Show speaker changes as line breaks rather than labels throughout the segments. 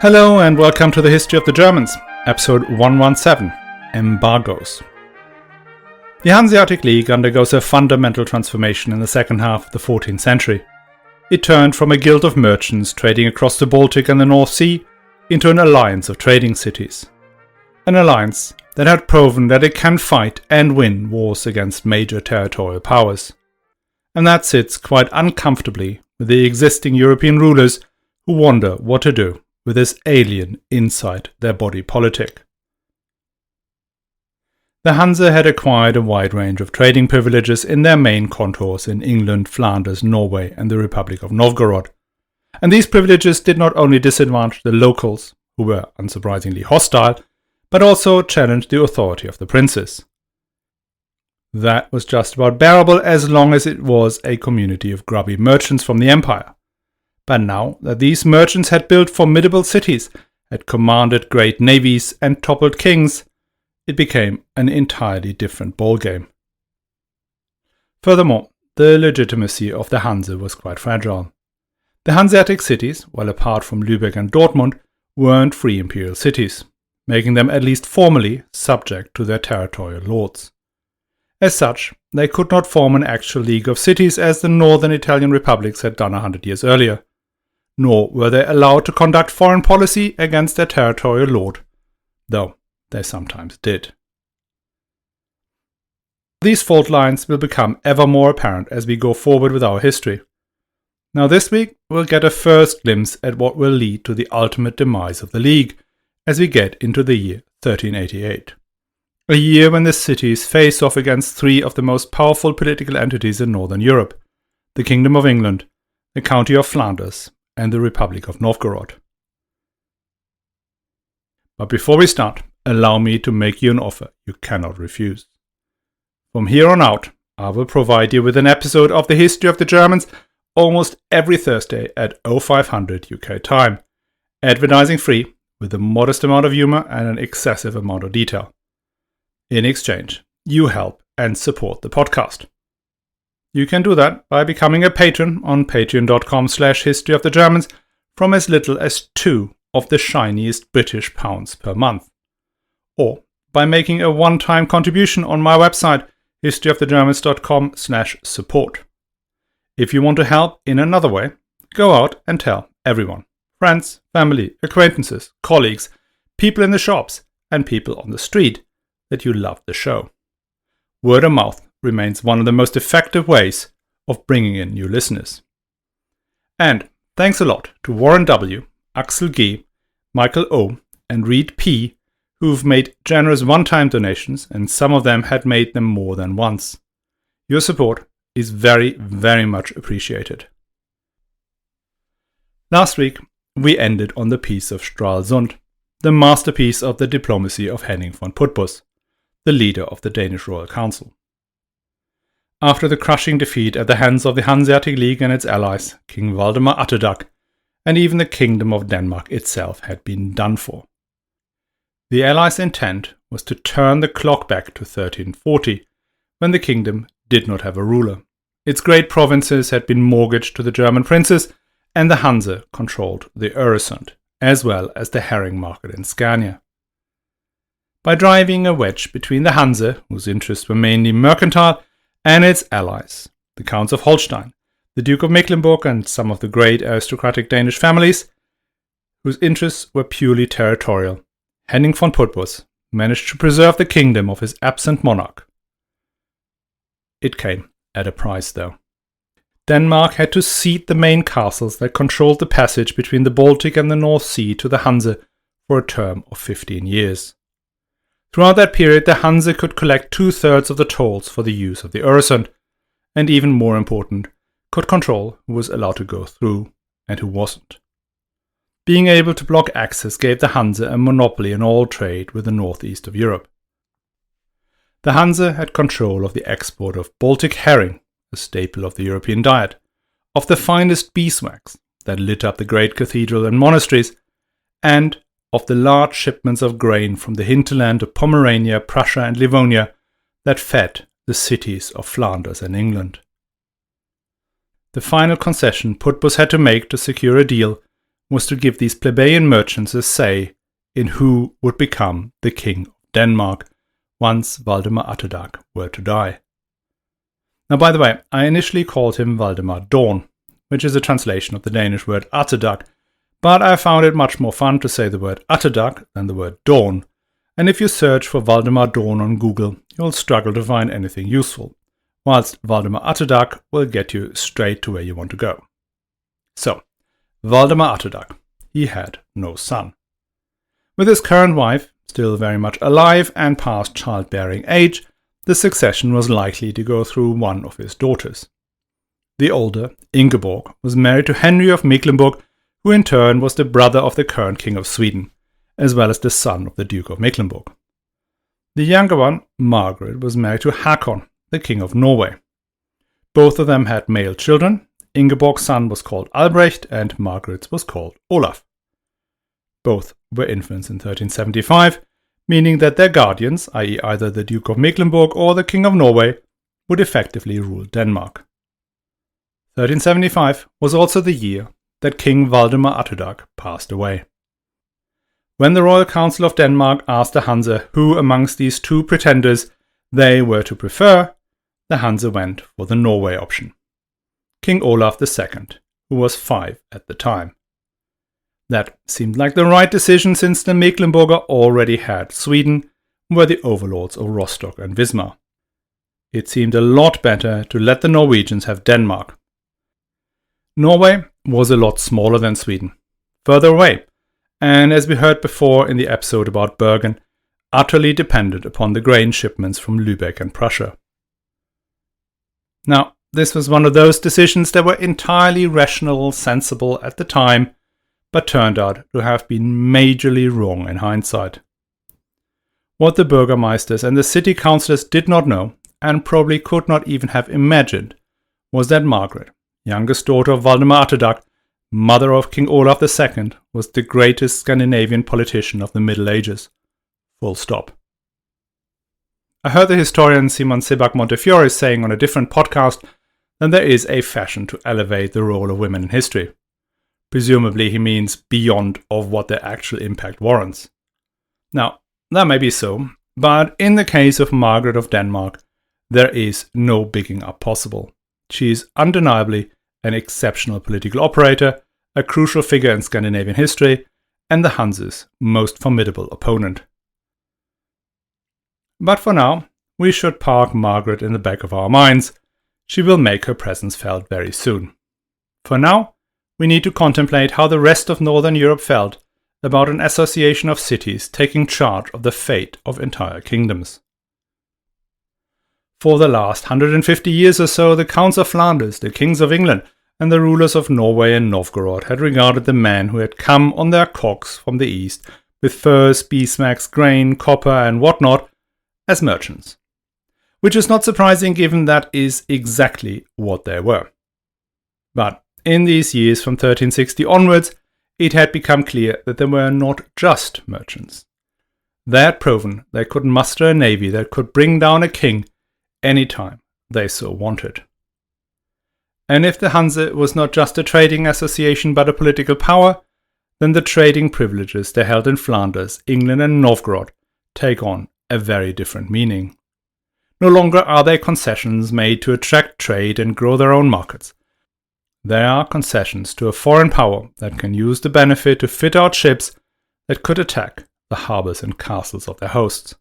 Hello and welcome to the History of the Germans, episode 117, Embargoes. The Hanseatic League undergoes a fundamental transformation in the second half of the 14th century. It turned from a guild of merchants trading across the Baltic and the North Sea into an alliance of trading cities. An alliance that had proven that it can fight and win wars against major territorial powers. And that sits quite uncomfortably with the existing European rulers who wonder what to do with this alien inside their body politic. The Hansa had acquired a wide range of trading privileges in their main contours in England, Flanders, Norway and the Republic of Novgorod. And these privileges did not only disadvantage the locals, who were unsurprisingly hostile, but also challenged the authority of the princes. That was just about bearable as long as it was a community of grubby merchants from the empire. But now that these merchants had built formidable cities, had commanded great navies and toppled kings, it became an entirely different ballgame. Furthermore, the legitimacy of the Hansa was quite fragile. The Hanseatic cities, while apart from Lübeck and Dortmund, weren't free imperial cities, making them at least formally subject to their territorial lords. As such, they could not form an actual league of cities as the northern Italian republics had done 100 years earlier. Nor were they allowed to conduct foreign policy against their territorial lord, though they sometimes did. These fault lines will become ever more apparent as we go forward with our history. Now this week we'll get a first glimpse at what will lead to the ultimate demise of the League as we get into the year 1388. A year when the cities face off against three of the most powerful political entities in Northern Europe, the Kingdom of England, the County of Flanders, and the Republic of Novgorod. But before we start, allow me to make you an offer you cannot refuse. From here on out, I will provide you with an episode of the History of the Germans almost every Thursday at 0500 UK time, advertising free with a modest amount of humor and an excessive amount of detail. In exchange, you help and support the podcast. You can do that by becoming a patron on patreon.com/historyofthegermans from as little as 2 of the shiniest British pounds per month. Or by making a one-time contribution on my website, historyofthegermans.com/support. If you want to help in another way, go out and tell everyone. Friends, family, acquaintances, colleagues, people in the shops, and people on the street that you love the show. Word of mouth remains one of the most effective ways of bringing in new listeners. And thanks a lot to Warren W., Axel G., Michael O., and Reed P., who've made generous one-time donations, and some of them had made them more than once. Your support is very, very much appreciated. Last week, we ended on the Peace of Stralsund, the masterpiece of the diplomacy of Henning von Putbus, the leader of the Danish Royal Council. After the crushing defeat at the hands of the Hanseatic League and its allies, King Valdemar Atterdag, and even the Kingdom of Denmark itself had been done for. The allies' intent was to turn the clock back to 1340, when the kingdom did not have a ruler. Its great provinces had been mortgaged to the German princes, and the Hansa controlled the Öresund, as well as the herring market in Scania. By driving a wedge between the Hansa, whose interests were mainly mercantile, and its allies, the Counts of Holstein, the Duke of Mecklenburg, and some of the great aristocratic Danish families, whose interests were purely territorial, Henning von Putbus managed to preserve the kingdom of his absent monarch. It came at a price, though. Denmark had to cede the main castles that controlled the passage between the Baltic and the North Sea to the Hansa for a term of 15 years. Throughout that period, the Hansa could collect 2/3 of the tolls for the use of the Öresund, and even more important, could control who was allowed to go through and who wasn't. Being able to block access gave the Hansa a monopoly in all trade with the northeast of Europe. The Hansa had control of the export of Baltic herring, a staple of the European diet, of the finest beeswax that lit up the great cathedral and monasteries, and of the large shipments of grain from the hinterland of Pomerania, Prussia and Livonia that fed the cities of Flanders and England. The final concession Putbus had to make to secure a deal was to give these plebeian merchants a say in who would become the King of Denmark once Valdemar Atterdag were to die. Now, by the way, I initially called him Valdemar Dorn, which is a translation of the Danish word Atterdag, but I found it much more fun to say the word Atterdag than the word Dorn, and if you search for Valdemar Dorn on Google, you'll struggle to find anything useful, whilst Valdemar Atterdag will get you straight to where you want to go. So, Valdemar Atterdag, he had no son. With his current wife, still very much alive and past childbearing age, the succession was likely to go through one of his daughters. The older, Ingeborg, was married to Henry of Mecklenburg, who in turn was the brother of the current King of Sweden, as well as the son of the Duke of Mecklenburg. The younger one, Margaret, was married to Hakon, the King of Norway. Both of them had male children. Ingeborg's son was called Albrecht and Margaret's was called Olaf. Both were infants in 1375, meaning that their guardians, i.e. either the Duke of Mecklenburg or the King of Norway, would effectively rule Denmark. 1375 was also the year that King Valdemar Atterdag passed away. When the Royal Council of Denmark asked the Hansa who amongst these two pretenders they were to prefer, the Hansa went for the Norway option. King Olaf II, who was 5 at the time. That seemed like the right decision since the Mecklenburger already had Sweden, were the overlords of Rostock and Wismar. It seemed a lot better to let the Norwegians have Denmark. Norway was a lot smaller than Sweden, further away, and as we heard before in the episode about Bergen, utterly dependent upon the grain shipments from Lübeck and Prussia. Now, this was one of those decisions that were entirely rational, sensible at the time, but turned out to have been majorly wrong in hindsight. What the burgomeisters and the city councillors did not know, and probably could not even have imagined, was that Margaret, youngest daughter of Valdemar Atterdag, mother of King Olaf II, was the greatest Scandinavian politician of the Middle Ages. Full stop. I heard the historian Simon Sebag Montefiore saying on a different podcast that there is a fashion to elevate the role of women in history. Presumably he means beyond of what their actual impact warrants. Now, that may be so, but in the case of Margaret of Denmark, there is no bigging up possible. She is undeniably an exceptional political operator, a crucial figure in Scandinavian history, and the Hanse's most formidable opponent. But for now, we should park Margaret in the back of our minds. She will make her presence felt very soon. For now, we need to contemplate how the rest of Northern Europe felt about an association of cities taking charge of the fate of entire kingdoms. For the last 150 years or so, the Counts of Flanders, the Kings of England, and the rulers of Norway and Novgorod had regarded the men who had come on their cocks from the east with furs, beeswax, grain, copper, and whatnot as merchants. Which is not surprising given that is exactly what they were. But in these years from 1360 onwards, it had become clear that they were not just merchants. They had proven they could muster a navy that could bring down a king anytime they so wanted. And if the Hanse was not just a trading association but a political power, then the trading privileges they held in Flanders, England and Novgorod take on a very different meaning. No longer are they concessions made to attract trade and grow their own markets. They are concessions to a foreign power that can use the benefit to fit out ships that could attack the harbours and castles of their hosts.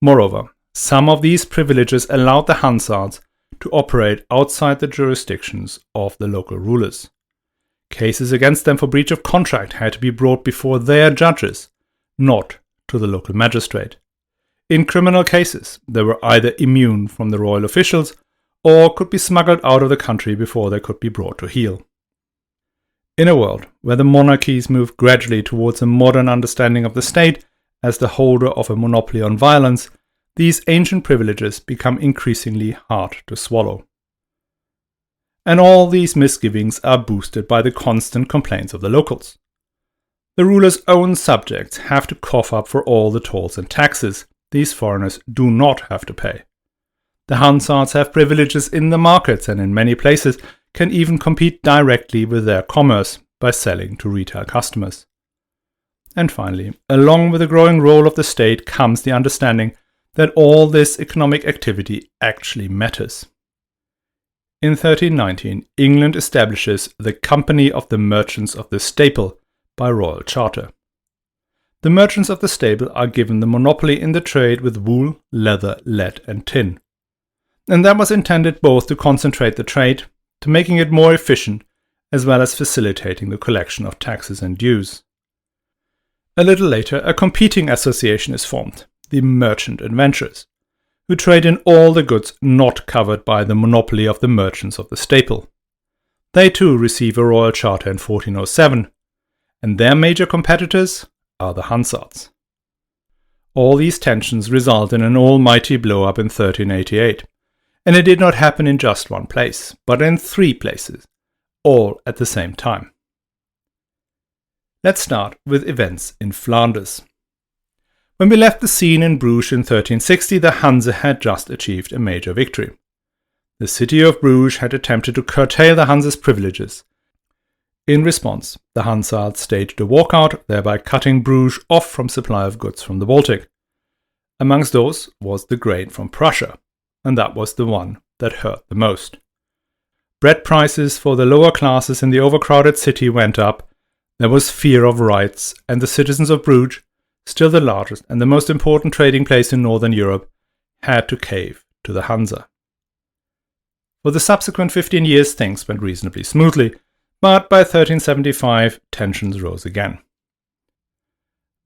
Moreover, some of these privileges allowed the Hansards to operate outside the jurisdictions of the local rulers. Cases against them for breach of contract had to be brought before their judges, not to the local magistrate. In criminal cases, they were either immune from the royal officials or could be smuggled out of the country before they could be brought to heel. In a world where the monarchies moved gradually towards a modern understanding of the state as the holder of a monopoly on violence, these ancient privileges become increasingly hard to swallow. And all these misgivings are boosted by the constant complaints of the locals. The ruler's own subjects have to cough up for all the tolls and taxes these foreigners do not have to pay. The Hansards have privileges in the markets and in many places can even compete directly with their commerce, by selling to retail customers. And finally, along with the growing role of the state comes the understanding that all this economic activity actually matters. In 1319, England establishes the Company of the Merchants of the Staple by royal charter. The merchants of the staple are given the monopoly in the trade with wool, leather, lead and tin. And that was intended both to concentrate the trade, to making it more efficient, as well as facilitating the collection of taxes and dues. A little later, a competing association is formed, the Merchant Adventurers, who trade in all the goods not covered by the monopoly of the merchants of the staple. They too receive a royal charter in 1407, and their major competitors are the Hanseatic. All these tensions result in an almighty blow-up in 1388, and it did not happen in just one place, but in 3 places, all at the same time. Let's start with events in Flanders. When we left the scene in Bruges in 1360, the Hansa had just achieved a major victory. The city of Bruges had attempted to curtail the Hansa's privileges. In response, the Hansa staged a walkout, thereby cutting Bruges off from supply of goods from the Baltic. Amongst those was the grain from Prussia, and that was the one that hurt the most. Bread prices for the lower classes in the overcrowded city went up, there was fear of riots, and the citizens of Bruges, still the largest and the most important trading place in Northern Europe, had to cave to the Hansa. For the subsequent 15 years things went reasonably smoothly, but by 1375 tensions rose again.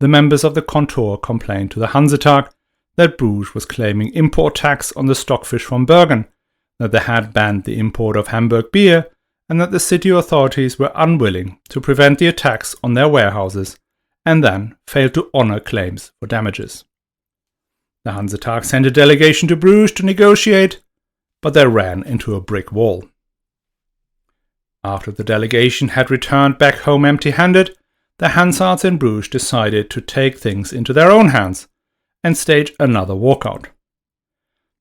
The members of the Kontor complained to the Hanseatic that Bruges was claiming import tax on the stockfish from Bergen, that they had banned the import of Hamburg beer, and that the city authorities were unwilling to prevent the attacks on their warehouses, and then failed to honor claims for damages. The Hanseatic sent a delegation to Bruges to negotiate, but they ran into a brick wall. After the delegation had returned back home empty-handed, the Hanseatic in Bruges decided to take things into their own hands and stage another walkout.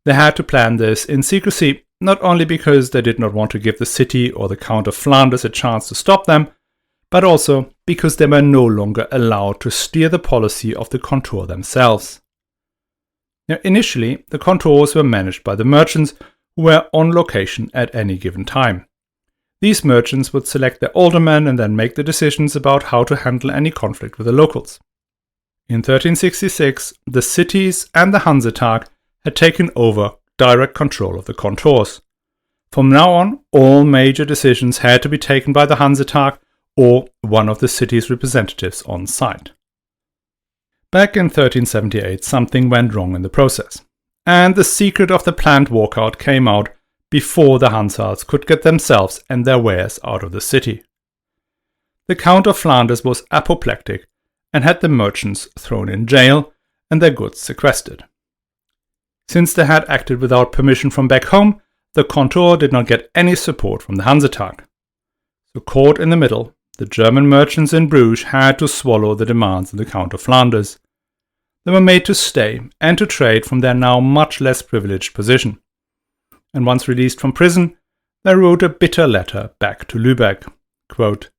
They had to plan this in secrecy, not only because they did not want to give the city or the Count of Flanders a chance to stop them, but also because they were no longer allowed to steer the policy of the Kontor themselves. Now, initially, the Kontors were managed by the merchants who were on location at any given time. These merchants would select their aldermen and then make the decisions about how to handle any conflict with the locals. In 1366, the cities and the Hanseatic had taken over direct control of the Kontors. From now on, all major decisions had to be taken by the Hanseatic or one of the city's representatives on site. Back in 1378, something went wrong in the process, and the secret of the planned walkout came out before the Hanseatic could get themselves and their wares out of the city. The Count of Flanders was apoplectic and had the merchants thrown in jail and their goods sequestered. Since they had acted without permission from back home, the Kontor did not get any support from the Hanseatic. So caught in the middle, the German merchants in Bruges had to swallow the demands of the Count of Flanders. They were made to stay and to trade from their now much less privileged position. And once released from prison, they wrote a bitter letter back to Lübeck. Quote,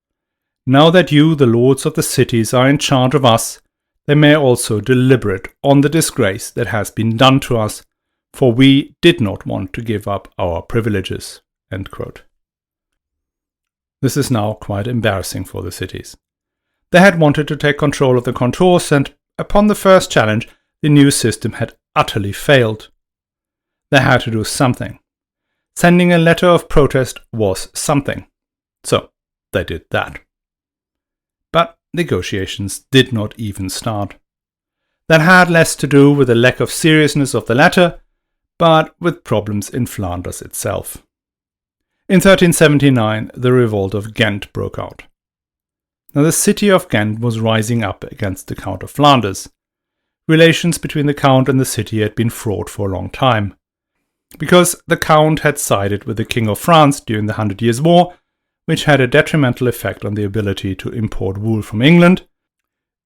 "Now that you, the lords of the cities, are in charge of us, they may also deliberate on the disgrace that has been done to us, for we did not want to give up our privileges." End quote. This is now quite embarrassing for the cities. They had wanted to take control of the Kontors, and upon the first challenge, the new system had utterly failed. They had to do something. Sending a letter of protest was something. So they did that. But negotiations did not even start. That had less to do with the lack of seriousness of the letter, but with problems in Flanders itself. In 1379, the revolt of Ghent broke out. Now, the city of Ghent was rising up against the Count of Flanders. Relations between the Count and the city had been fraught for a long time. Because the Count had sided with the King of France during the 100 Years' War, which had a detrimental effect on the ability to import wool from England.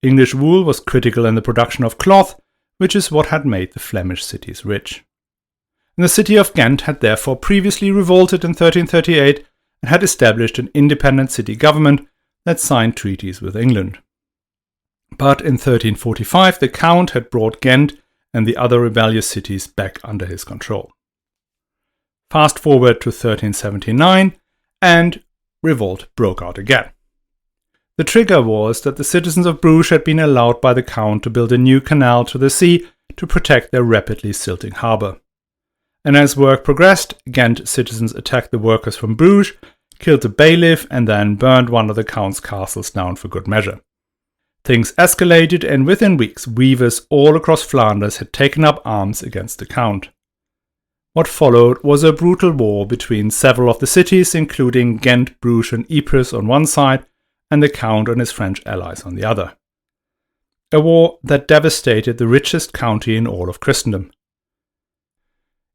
English wool was critical in the production of cloth, which is what had made the Flemish cities rich. And the city of Ghent had therefore previously revolted in 1338 and had established an independent city government that signed treaties with England. But in 1345 the Count had brought Ghent and the other rebellious cities back under his control. Fast forward to 1379 and revolt broke out again. The trigger was that the citizens of Bruges had been allowed by the Count to build a new canal to the sea to protect their rapidly silting harbour. And as work progressed, Ghent citizens attacked the workers from Bruges, killed the bailiff, and then burned one of the Count's castles down for good measure. Things escalated, and within weeks, weavers all across Flanders had taken up arms against the Count. What followed was a brutal war between several of the cities, including Ghent, Bruges, and Ypres on one side, and the Count and his French allies on the other. A war that devastated the richest county in all of Christendom.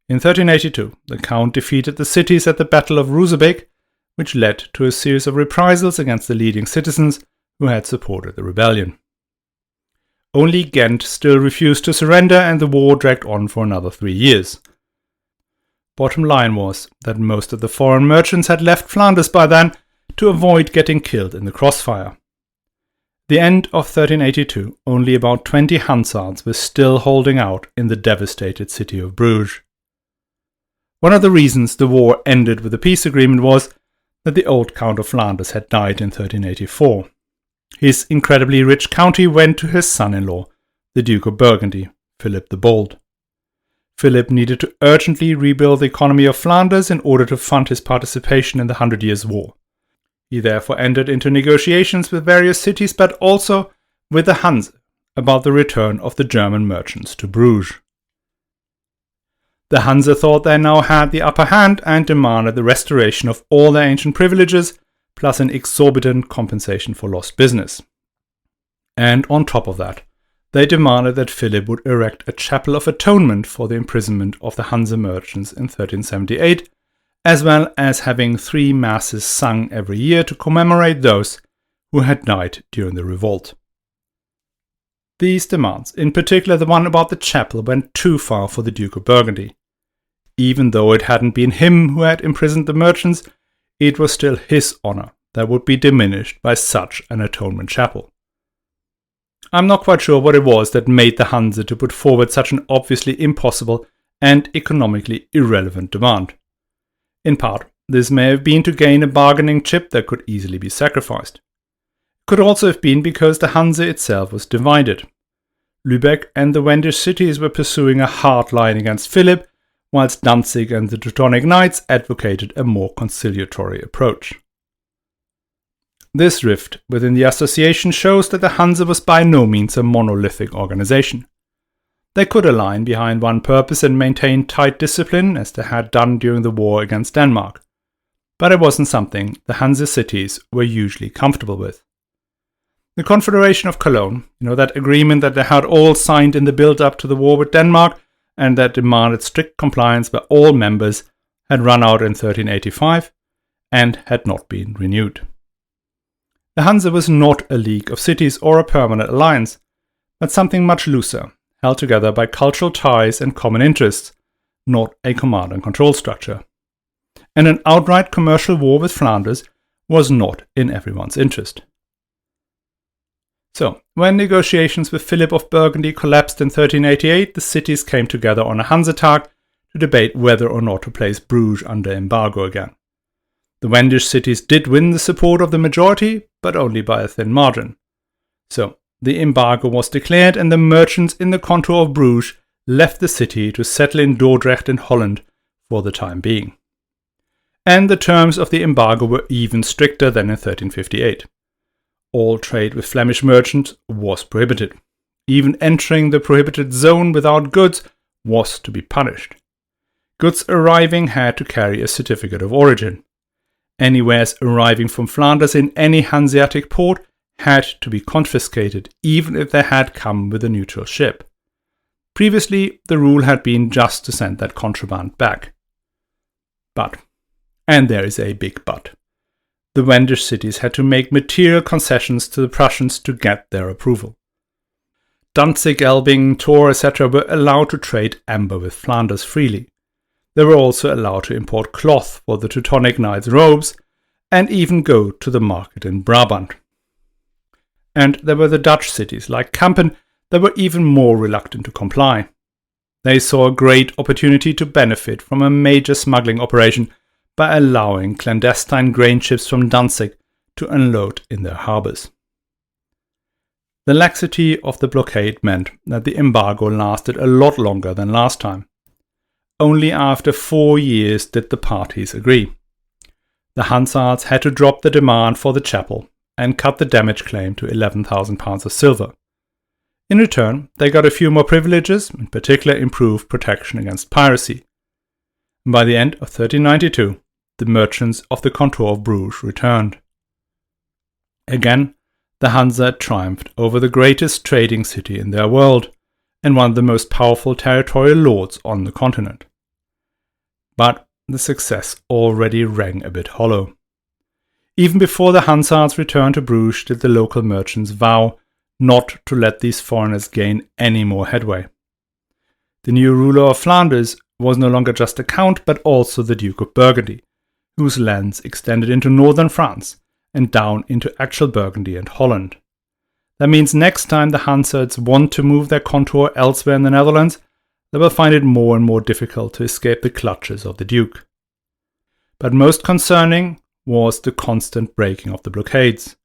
In 1382, the Count defeated the cities at the Battle of Rusebeek, which led to a series of reprisals against the leading citizens who had supported the rebellion. Only Ghent still refused to surrender, and the war dragged on for another 3 years. Bottom line was that most of the foreign merchants had left Flanders by then to avoid getting killed in the crossfire. The end of 1382, only about 20 Hansards were still holding out in the devastated city of Bruges. One of the reasons the war ended with a peace agreement was that the old Count of Flanders had died in 1384. His incredibly rich county went to his son-in-law, the Duke of Burgundy, Philip the Bold. Philip needed to urgently rebuild the economy of Flanders in order to fund his participation in the 100 Years' War. He therefore entered into negotiations with various cities, but also with the Hansa, about the return of the German merchants to Bruges. The Hansa thought they now had the upper hand and demanded the restoration of all their ancient privileges, plus an exorbitant compensation for lost business. And on top of that, they demanded that Philip would erect a chapel of atonement for the imprisonment of the Hansa merchants in 1378, as well as having 3 masses sung every year to commemorate those who had died during the revolt. These demands, in particular the one about the chapel, went too far for the Duke of Burgundy. Even though it hadn't been him who had imprisoned the merchants, it was still his honour that would be diminished by such an atonement chapel. I'm not quite sure what it was that made the Hansa to put forward such an obviously impossible and economically irrelevant demand. In part, this may have been to gain a bargaining chip that could easily be sacrificed. It could also have been because the Hansa itself was divided. Lübeck and the Wendish cities were pursuing a hard line against Philip, whilst Danzig and the Teutonic Knights advocated a more conciliatory approach. This rift within the association shows that the Hansa was by no means a monolithic organization. They could align behind one purpose and maintain tight discipline, as they had done during the war against Denmark. But it wasn't something the Hansa cities were usually comfortable with. The Confederation of Cologne, that agreement that they had all signed in the build-up to the war with Denmark and that demanded strict compliance by all members, had run out in 1385 and had not been renewed. The Hansa was not a league of cities or a permanent alliance, but something much looser, held together by cultural ties and common interests, not a command and control structure. And an outright commercial war with Flanders was not in everyone's interest. So, when negotiations with Philip of Burgundy collapsed in 1388, the cities came together on a Hansetag to debate whether or not to place Bruges under embargo again. The Wendish cities did win the support of the majority, but only by a thin margin. So, the embargo was declared, and the merchants in the contour of Bruges left the city to settle in Dordrecht in Holland for the time being. And the terms of the embargo were even stricter than in 1358. All trade with Flemish merchants was prohibited. Even entering the prohibited zone without goods was to be punished. Goods arriving had to carry a certificate of origin. Anywares arriving from Flanders in any Hanseatic port had to be confiscated, even if they had come with a neutral ship. Previously, the rule had been just to send that contraband back. But, and there is a big but, the Wendish cities had to make material concessions to the Prussians to get their approval. Danzig, Elbing, Tor, etc. were allowed to trade amber with Flanders freely. They were also allowed to import cloth for the Teutonic Knights' robes, and even go to the market in Brabant. And there were the Dutch cities like Kampen that were even more reluctant to comply. They saw a great opportunity to benefit from a major smuggling operation by allowing clandestine grain ships from Danzig to unload in their harbours. The laxity of the blockade meant that the embargo lasted a lot longer than last time. Only after 4 years did the parties agree. The Hanseatic had to drop the demand for the chapel and cut the damage claim to £11,000 of silver. In return, they got a few more privileges, in particular improved protection against piracy. By the end of 1392, the merchants of the Contour of Bruges returned. Again, the Hansa triumphed over the greatest trading city in their world and one of the most powerful territorial lords on the continent. But the success already rang a bit hollow. Even before the Hanseatic returned to Bruges did the local merchants vow not to let these foreigners gain any more headway. The new ruler of Flanders was no longer just a count but also the Duke of Burgundy, whose lands extended into northern France and down into actual Burgundy and Holland. That means next time the Hanseatic want to move their contour elsewhere in the Netherlands, they will find it more and more difficult to escape the clutches of the Duke. But most concerning was the constant breaking of the blockades.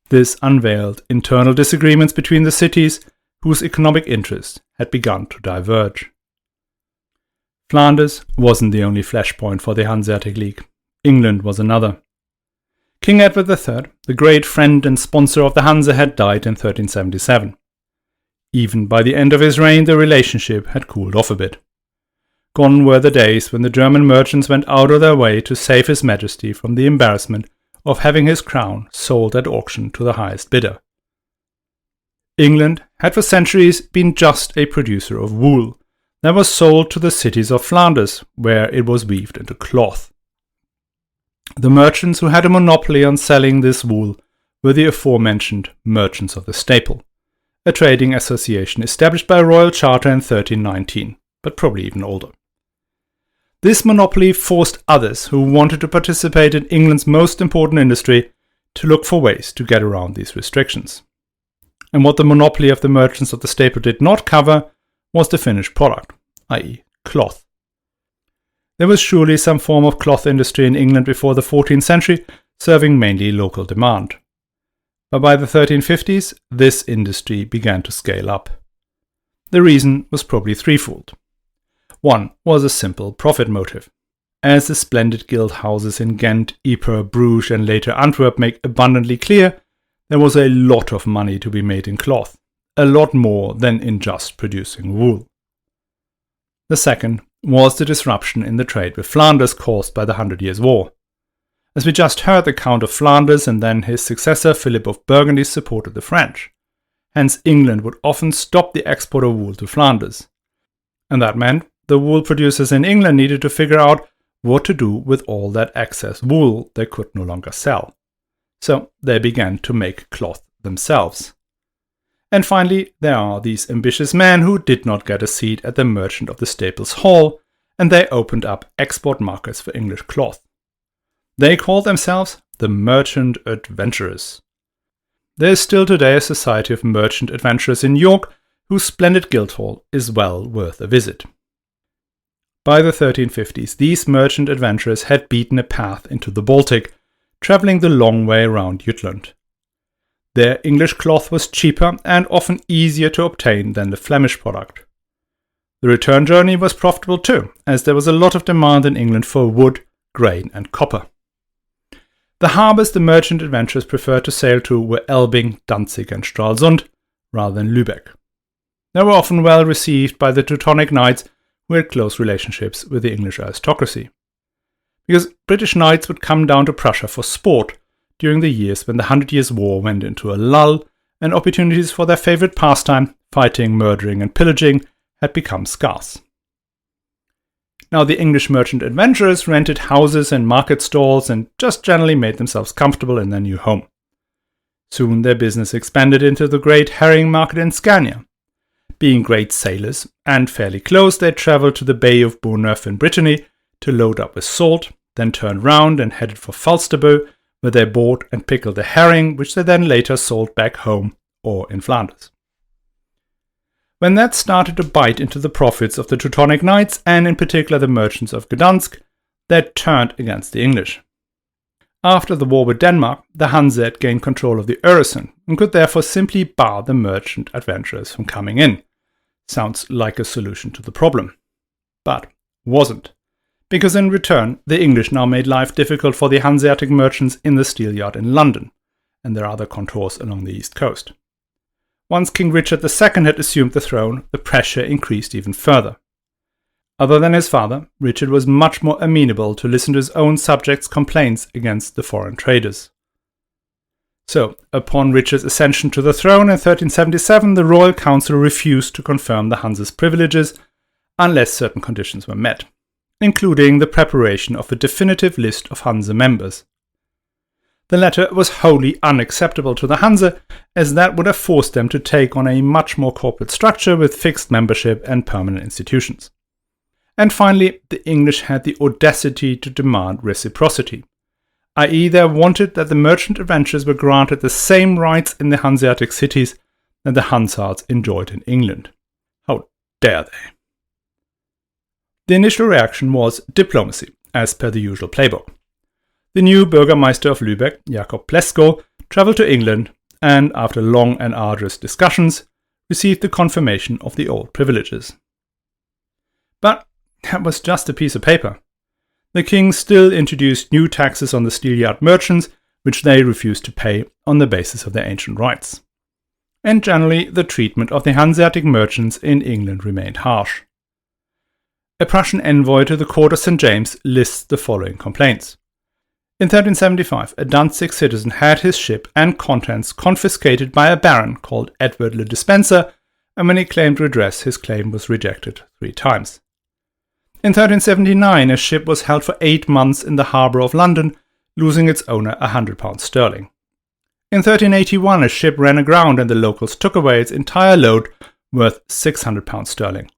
This unveiled internal disagreements between the cities whose economic interests had begun to diverge. Flanders wasn't the only flashpoint for the Hanseatic League. England was another. King Edward III, the great friend and sponsor of the Hansa, had died in 1377. Even by the end of his reign, the relationship had cooled off a bit. Gone were the days when the German merchants went out of their way to save His Majesty from the embarrassment of having his crown sold at auction to the highest bidder. England had for centuries been just a producer of wool that was sold to the cities of Flanders, where it was weaved into cloth. The merchants who had a monopoly on selling this wool were the aforementioned Merchants of the Staple, a trading association established by a royal charter in 1319, but probably even older. This monopoly forced others who wanted to participate in England's most important industry to look for ways to get around these restrictions. And what the monopoly of the Merchants of the Staple did not cover was the finished product, i.e. cloth. There was surely some form of cloth industry in England before the 14th century, serving mainly local demand. But by the 1350s, this industry began to scale up. The reason was probably threefold. One was a simple profit motive. As the splendid guild houses in Ghent, Ypres, Bruges and later Antwerp make abundantly clear, there was a lot of money to be made in cloth, a lot more than in just producing wool. The second was the disruption in the trade with Flanders caused by the 100 Years' War. As we just heard, the Count of Flanders and then his successor Philip of Burgundy supported the French. Hence England would often stop the export of wool to Flanders. And that meant the wool producers in England needed to figure out what to do with all that excess wool they could no longer sell. So they began to make cloth themselves. And finally, there are these ambitious men who did not get a seat at the Merchant of the Staples Hall, and they opened up export markets for English cloth. They called themselves the Merchant Adventurers. There is still today a society of merchant adventurers in York whose splendid Guildhall is well worth a visit. By the 1350s, these merchant adventurers had beaten a path into the Baltic, travelling the long way around Jutland. Their English cloth was cheaper and often easier to obtain than the Flemish product. The return journey was profitable too, as there was a lot of demand in England for wood, grain and copper. The harbours the merchant adventurers preferred to sail to were Elbing, Danzig and Stralsund, rather than Lübeck. They were often well received by the Teutonic knights who had close relationships with the English aristocracy. Because British knights would come down to Prussia for sport during the years when the 100 Years' War went into a lull and opportunities for their favourite pastime, fighting, murdering and pillaging, had become scarce. Now the English merchant adventurers rented houses and market stalls and just generally made themselves comfortable in their new home. Soon their business expanded into the great herring market in Scania. Being great sailors and fairly close, they travelled to the Bay of Bourgneuf in Brittany to load up with salt, then turned round and headed for Falsterbo where they bought and pickled the herring, which they then later sold back home or in Flanders. When that started to bite into the profits of the Teutonic Knights, and in particular the merchants of Gdansk, they turned against the English. After the war with Denmark, the Hansa had gained control of the Øresund and could therefore simply bar the merchant adventurers from coming in. Sounds like a solution to the problem. But wasn't. Because in return, the English now made life difficult for the Hanseatic merchants in the Steelyard in London, and their other contours along the east coast. Once King Richard II had assumed the throne, the pressure increased even further. Other than his father, Richard was much more amenable to listen to his own subjects' complaints against the foreign traders. So, upon Richard's ascension to the throne in 1377, the Royal Council refused to confirm the Hansa's privileges unless certain conditions were met, including the preparation of a definitive list of Hansa members. The latter was wholly unacceptable to the Hansa, as that would have forced them to take on a much more corporate structure with fixed membership and permanent institutions. And finally, the English had the audacity to demand reciprocity, i.e. they wanted that the merchant adventurers were granted the same rights in the Hanseatic cities that the Hansards enjoyed in England. How dare they? The initial reaction was diplomacy, as per the usual playbook. The new Burgermeister of Lübeck, Jakob Plesko, travelled to England and, after long and arduous discussions, received the confirmation of the old privileges. But that was just a piece of paper. The king still introduced new taxes on the steelyard merchants, which they refused to pay on the basis of their ancient rights. And generally, the treatment of the Hanseatic merchants in England remained harsh. A Prussian envoy to the court of St. James lists the following complaints. In 1375, a Danzig citizen had his ship and contents confiscated by a baron called Edward le Dispenser, and when he claimed redress, his claim was rejected 3 times. In 1379, a ship was held for 8 months in the harbour of London, losing its owner £100. In 1381, a ship ran aground and the locals took away its entire load, worth £600.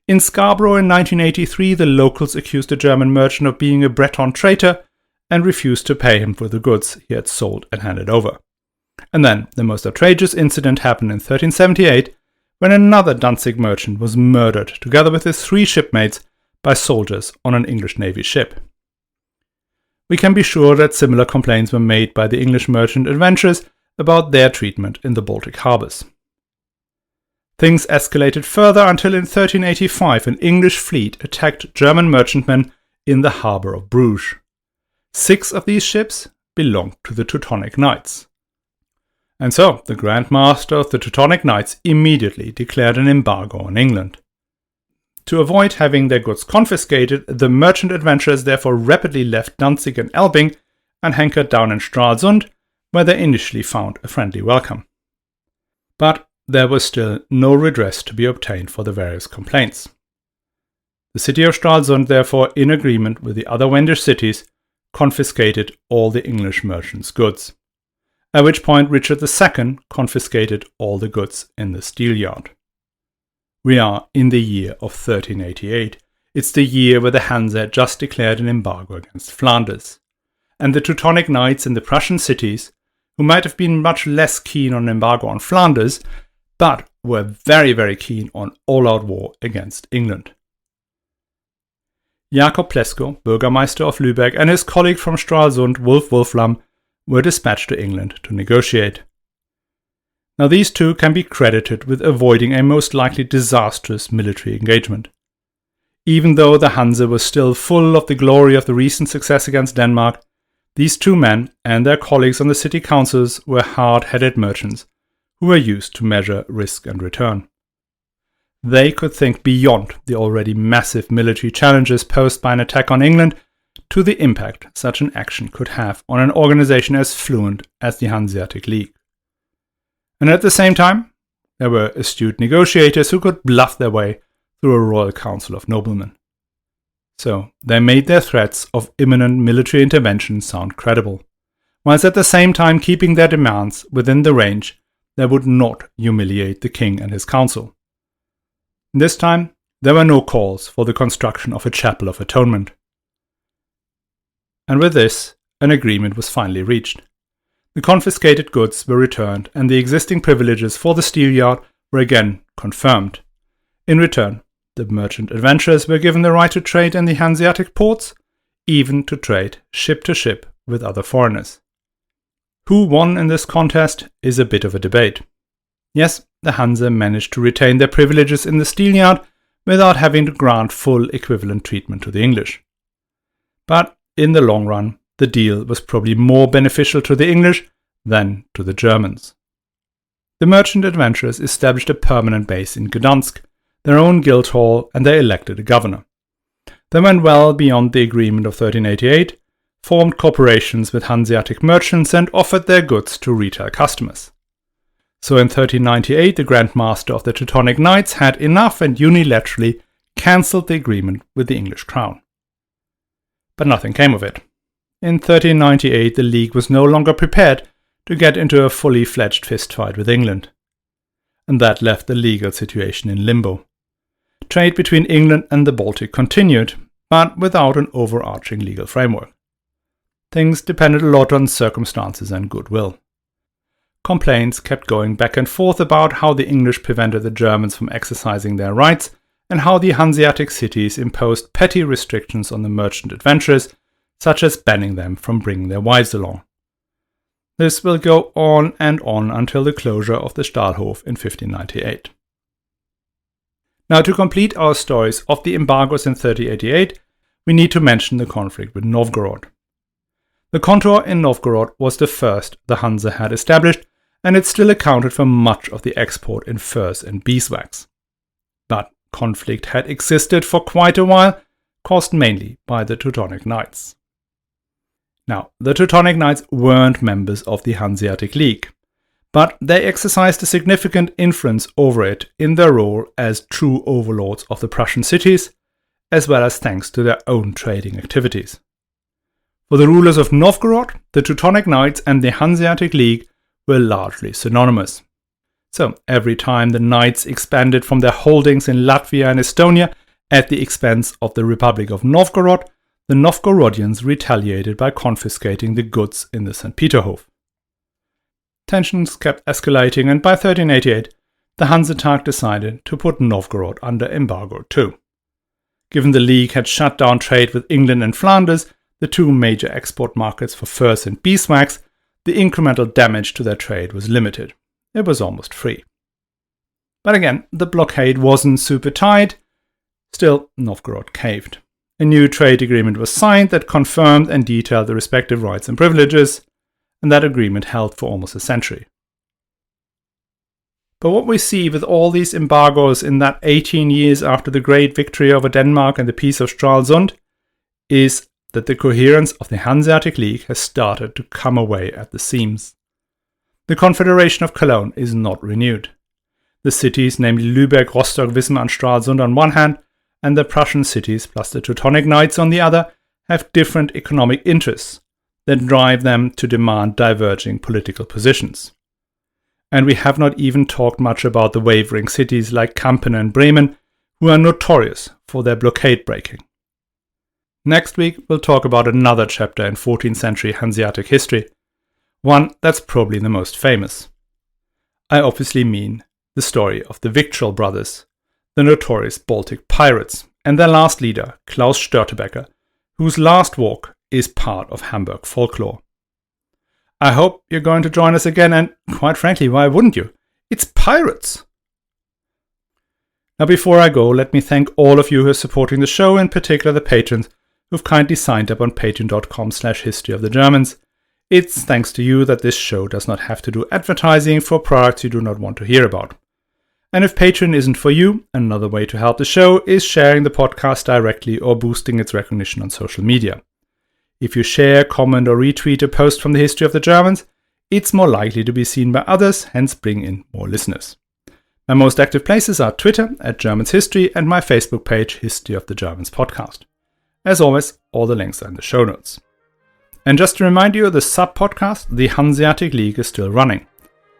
In Scarborough in 1983, the locals accused a German merchant of being a Breton traitor and refused to pay him for the goods he had sold and handed over. And then the most outrageous incident happened in 1378, when another Danzig merchant was murdered together with his 3 shipmates by soldiers on an English Navy ship. We can be sure that similar complaints were made by the English merchant adventurers about their treatment in the Baltic harbours. Things escalated further until in 1385 an English fleet attacked German merchantmen in the harbour of Bruges. 6 of these ships belonged to the Teutonic Knights. And so the Grand Master of the Teutonic Knights immediately declared an embargo on England. To avoid having their goods confiscated, the merchant adventurers therefore rapidly left Danzig and Elbing and hankered down in Stralsund, where they initially found a friendly welcome. But there was still no redress to be obtained for the various complaints. The city of Stralsund, therefore, in agreement with the other Wendish cities, confiscated all the English merchants' goods, at which point Richard II confiscated all the goods in the steelyard. We are in the year of 1388. It's the year where the Hansa had just declared an embargo against Flanders, and the Teutonic Knights in the Prussian cities, who might have been much less keen on an embargo on Flanders, but were very, very keen on all-out war against England. Jakob Plesko, Burgermeister of Lübeck, and his colleague from Stralsund, Wolf Wolflam, were dispatched to England to negotiate. Now these two can be credited with avoiding a most likely disastrous military engagement. Even though the Hansa was still full of the glory of the recent success against Denmark, these 2 men and their colleagues on the city councils were hard-headed merchants who were used to measure risk and return. They could think beyond the already massive military challenges posed by an attack on England to the impact such an action could have on an organization as fluent as the Hanseatic League. And at the same time, there were astute negotiators who could bluff their way through a royal council of noblemen. So they made their threats of imminent military intervention sound credible, whilst at the same time keeping their demands within the range that would not humiliate the king and his council. This time, there were no calls for the construction of a chapel of atonement. And with this, an agreement was finally reached. The confiscated goods were returned and the existing privileges for the steelyard were again confirmed. In return, the merchant adventurers were given the right to trade in the Hanseatic ports, even to trade ship to ship with other foreigners. Who won in this contest is a bit of a debate. Yes, the Hansa managed to retain their privileges in the steelyard without having to grant full equivalent treatment to the English. But in the long run, the deal was probably more beneficial to the English than to the Germans. The merchant adventurers established a permanent base in Gdansk, their own guild hall, and they elected a governor. They went well beyond the agreement of 1388, formed corporations with Hanseatic merchants and offered their goods to retail customers. So in 1398 the Grand Master of the Teutonic Knights had enough and unilaterally cancelled the agreement with the English crown. But nothing came of it. In 1398 the League was no longer prepared to get into a fully fledged fistfight with England. And that left the legal situation in limbo. Trade between England and the Baltic continued, but without an overarching legal framework. Things depended a lot on circumstances and goodwill. Complaints kept going back and forth about how the English prevented the Germans from exercising their rights and how the Hanseatic cities imposed petty restrictions on the merchant adventurers, such as banning them from bringing their wives along. This will go on and on until the closure of the Stahlhof in 1598. Now, to complete our stories of the embargoes in 1388, we need to mention the conflict with Novgorod. The contour in Novgorod was the first the Hansa had established, and it still accounted for much of the export in furs and beeswax. But conflict had existed for quite a while, caused mainly by the Teutonic Knights. Now, the Teutonic Knights weren't members of the Hanseatic League, but they exercised a significant influence over it in their role as true overlords of the Prussian cities, as well as thanks to their own trading activities. For the rulers of Novgorod, the Teutonic Knights and the Hanseatic League were largely synonymous. So, every time the Knights expanded from their holdings in Latvia and Estonia at the expense of the Republic of Novgorod, the Novgorodians retaliated by confiscating the goods in the St. Peterhof. Tensions kept escalating, and by 1388 the Hanseatic decided to put Novgorod under embargo too. Given the League had shut down trade with England and Flanders, the two major export markets for furs and beeswax, the incremental damage to their trade was limited. It was almost free. But again, the blockade wasn't super tight. Still, Novgorod caved. A new trade agreement was signed that confirmed and detailed the respective rights and privileges, and that agreement held for almost a century. But what we see with all these embargoes in that 18 years after the great victory over Denmark and the Peace of Stralsund is that the coherence of the Hanseatic League has started to come away at the seams. The Confederation of Cologne is not renewed. The cities, namely Lübeck, Rostock, Wismar and Stralsund on one hand, and the Prussian cities plus the Teutonic Knights on the other, have different economic interests that drive them to demand diverging political positions. And we have not even talked much about the wavering cities like Kampen and Bremen, who are notorious for their blockade breaking. Next week we'll talk about another chapter in 14th century Hanseatic history, one that's probably the most famous. I obviously mean the story of the Victual brothers, the notorious Baltic pirates, and their last leader, Klaus Störtebeker, whose last walk is part of Hamburg folklore. I hope you're going to join us again, and quite frankly, why wouldn't you? It's pirates! Now before I go, let me thank all of you who are supporting the show, in particular the patrons who've kindly signed up on patreon.com/historyofthegermans. It's thanks to you that this show does not have to do advertising for products you do not want to hear about. And if Patreon isn't for you, another way to help the show is sharing the podcast directly or boosting its recognition on social media. If you share, comment or retweet a post from the History of the Germans, it's more likely to be seen by others, hence bring in more listeners. My most active places are Twitter @GermansHistory and my Facebook page History of the Germans Podcast. As always, all the links are in the show notes. And just to remind you, the sub-podcast, the Hanseatic League, is still running.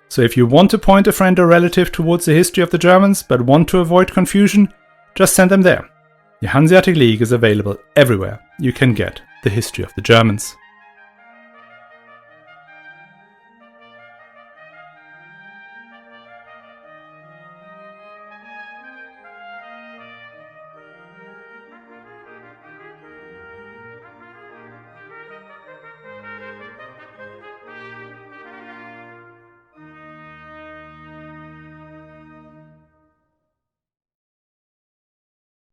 So if you want to point a friend or relative towards the History of the Germans but want to avoid confusion, just send them there. The Hanseatic League is available everywhere you can get the History of the Germans.